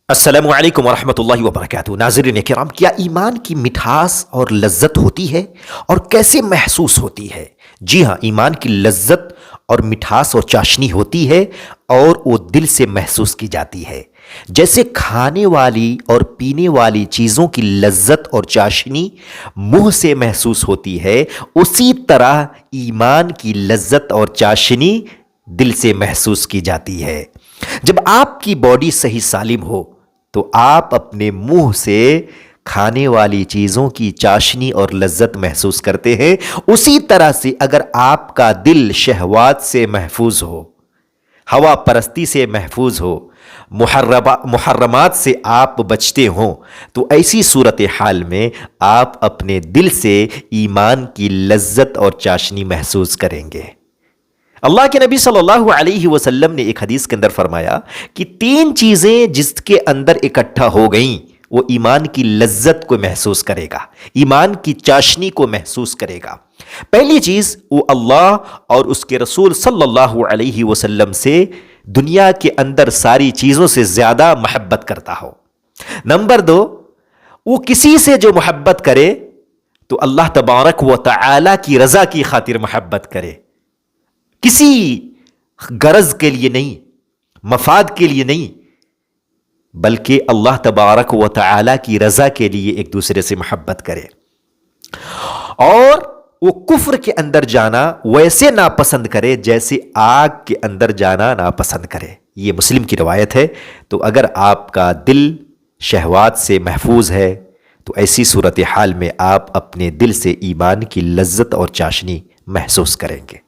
السلام علیکم ورحمۃ اللہ وبرکاتہ۔ ناظرین کرام، کیا ایمان کی مٹھاس اور لذت ہوتی ہے اور کیسے محسوس ہوتی ہے؟ جی ہاں، ایمان کی لذت اور مٹھاس اور چاشنی ہوتی ہے اور وہ دل سے محسوس کی جاتی ہے۔ جیسے کھانے والی اور پینے والی چیزوں کی لذت اور چاشنی منہ سے محسوس ہوتی ہے، اسی طرح ایمان کی لذت اور چاشنی دل سے محسوس کی جاتی ہے۔ جب آپ کی باڈی صحیح سالم ہو تو آپ اپنے منہ سے کھانے والی چیزوں کی چاشنی اور لذت محسوس کرتے ہیں۔ اسی طرح سے اگر آپ کا دل شہوات سے محفوظ ہو، ہوا پرستی سے محفوظ ہو، محرمات سے آپ بچتے ہوں، تو ایسی صورتحال میں آپ اپنے دل سے ایمان کی لذت اور چاشنی محسوس کریں گے۔ اللہ کے نبی صلی اللہ علیہ وسلم نے ایک حدیث کے اندر فرمایا کہ تین چیزیں جس کے اندر اکٹھا ہو گئیں وہ ایمان کی لذت کو محسوس کرے گا، ایمان کی چاشنی کو محسوس کرے گا۔ پہلی چیز، وہ اللہ اور اس کے رسول صلی اللہ علیہ وسلم سے دنیا کے اندر ساری چیزوں سے زیادہ محبت کرتا ہو۔ نمبر دو، وہ کسی سے جو محبت کرے تو اللہ تبارک و تعالی کی رضا کی خاطر محبت کرے، کسی غرض کے لیے نہیں، مفاد کے لیے نہیں، بلکہ اللہ تبارک و تعالی کی رضا کے لیے ایک دوسرے سے محبت کرے۔ اور وہ کفر کے اندر جانا ویسے ناپسند کرے جیسے آگ کے اندر جانا ناپسند کرے۔ یہ مسلم کی روایت ہے۔ تو اگر آپ کا دل شہوات سے محفوظ ہے تو ایسی صورتحال میں آپ اپنے دل سے ایمان کی لذت اور چاشنی محسوس کریں گے۔